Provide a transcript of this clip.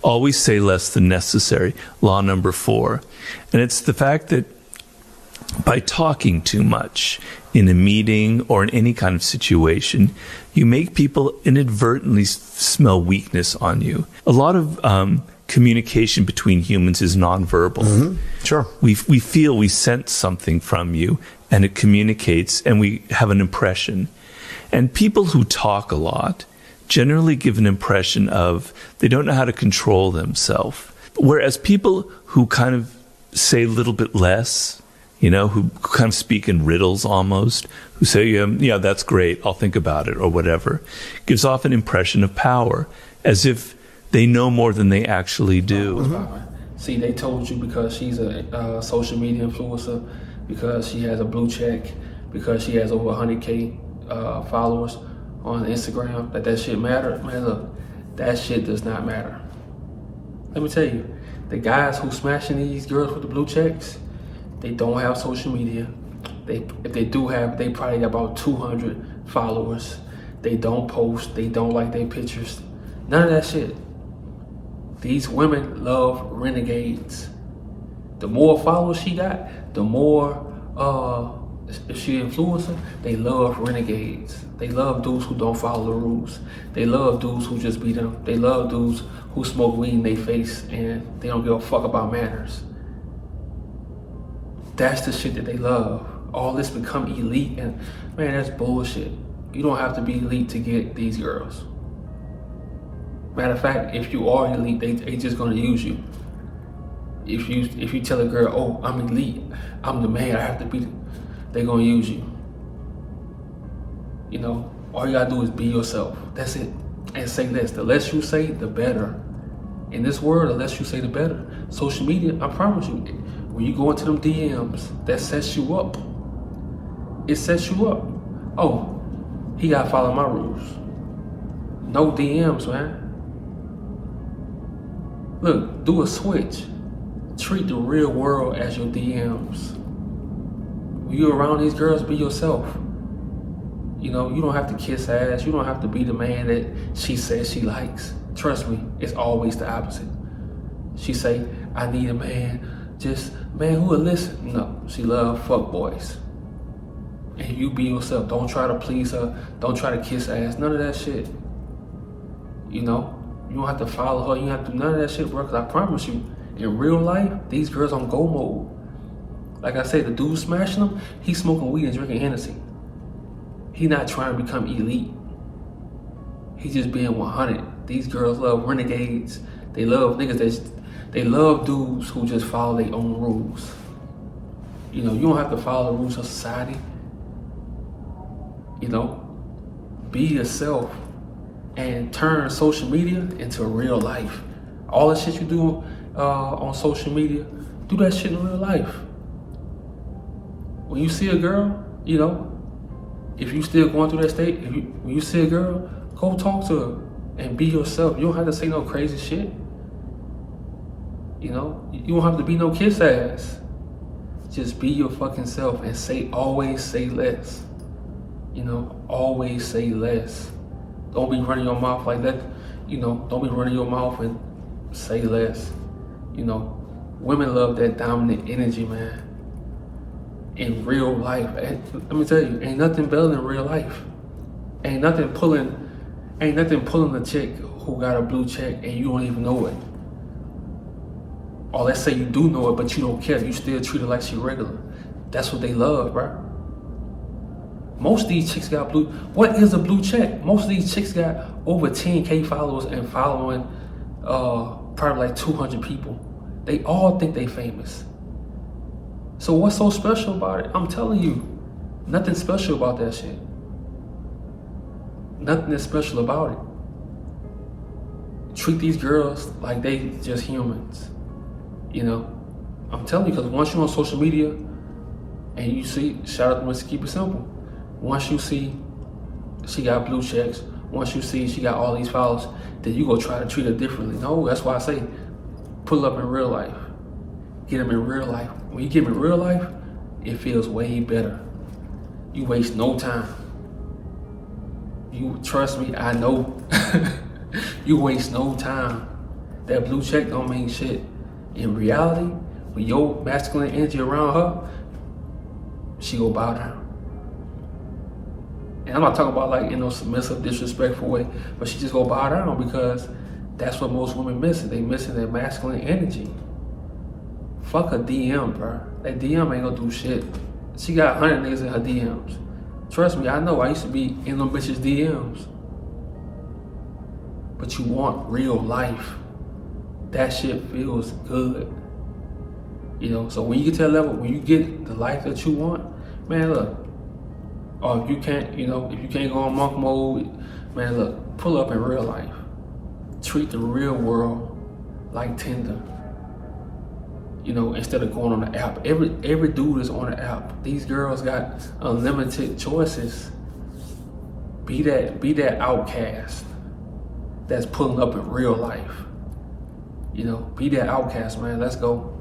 Always say less than necessary. Law number 4. And it's the fact that by talking too much in a meeting or in any kind of situation, you make people inadvertently smell weakness on you. A lot of communication between humans is nonverbal. Mm-hmm. Sure. We feel, we sense something from you, and it communicates, and we have an impression. And people who talk a lot generally give an impression of they don't know how to control themselves. Whereas people who kind of say a little bit less, who kind of speak in riddles almost, who say, yeah, that's great, I'll think about it, or whatever, gives off an impression of power, as if they know more than they actually do. Mm-hmm. See, they told you because she's a social media influencer, because she has a blue check, because she has over 100K followers on Instagram, that shit matter. Man, look, that shit does not matter. Let me tell you, the guys who smashing these girls with the blue checks, they don't have social media. If they do have, they probably got about 200 followers. They don't post, they don't like their pictures. None of that shit. These women love renegades. The more followers she got, the more, if she influencer, they love renegades. They love dudes who don't follow the rules. They love dudes who just be them. They love dudes who smoke weed in their face and they don't give a fuck about manners. That's the shit that they love. All this become elite, and man, that's bullshit. You don't have to be elite to get these girls. Matter of fact, if you are elite, they just gonna use you. If you tell a girl, oh, I'm elite, I'm the man, I have to be, they gonna use you. All you gotta do is be yourself. That's it. And say less. The less you say, the better. In this world, the less you say, the better. Social media, I promise you, when you go into them DMs, that sets you up. It sets you up. Oh, he gotta follow my rules. No DMs, man. Look, do a switch. Treat the real world as your DMs. When you're around these girls, be yourself. You don't have to kiss ass. You don't have to be the man that she says she likes. Trust me, it's always the opposite. She say, I need a man, man who will listen. No, she love fuck boys. And you be yourself. Don't try to please her. Don't try to kiss ass. None of that shit. You don't have to follow her. You don't have to do none of that shit, bro. Because I promise you, in real life, these girls on go mode. Like I said, the dude smashing them, he's smoking weed and drinking Hennessy. He not trying to become elite. He just being 100. These girls love renegades. They love niggas they love dudes who just follow their own rules. You don't have to follow the rules of society. Be yourself and turn social media into real life. All the shit you do on social media, do that shit in real life. When you see a girl, if you still going through that state, when you see a girl, go talk to her and be yourself. You don't have to say no crazy shit. You don't have to be no kiss ass. Just be your fucking self and always say less. Always say less. Don't be running your mouth like that. Don't be running your mouth and say less. Women love that dominant energy, man. In real life, let me tell you, ain't nothing better than real life. Ain't nothing pulling the chick who got a blue check and you don't even know it. Or let's say you do know it, but you don't care. You still treat her like she regular. That's what they love, bro. Most of these chicks got blue. What is a blue check? Most of these chicks got over 10K followers and following probably like 200 people. They all think they famous. So what's so special about it? I'm telling you, nothing special about that shit. Nothing is special about it. Treat these girls like they just humans. I'm telling you, because once you're on social media and you see, shout out to Mr. Keep It Simple. Once you see she got blue checks, once you see she got all these followers, then you go try to treat her differently. No, that's why I say, pull up in real life. Get them in real life. When you get them in real life, it feels way better. You waste no time. You trust me, I know. You waste no time. that blue check don't mean shit. In reality, with your masculine energy around her, she go bow down. And I'm not talking about like in no submissive, disrespectful way, but she just go bow down because that's what most women missing. They missing their masculine energy. Fuck a DM, bro. That DM ain't gonna do shit. She got 100 niggas in her DMs. Trust me, I know. I used to be in them bitches' DMs. But you want real life. That shit feels good. You know, so when you get to that level, when you get the life that you want, man, look. Or if you can't, you know, if you can't go on monk mode, man, look, pull up in real life. Treat the real world like Tinder. You know, instead of going on the app. Every dude is on the app. These girls got unlimited choices. Be that outcast that's pulling up in real life. You know, be that outcast, man. Let's go.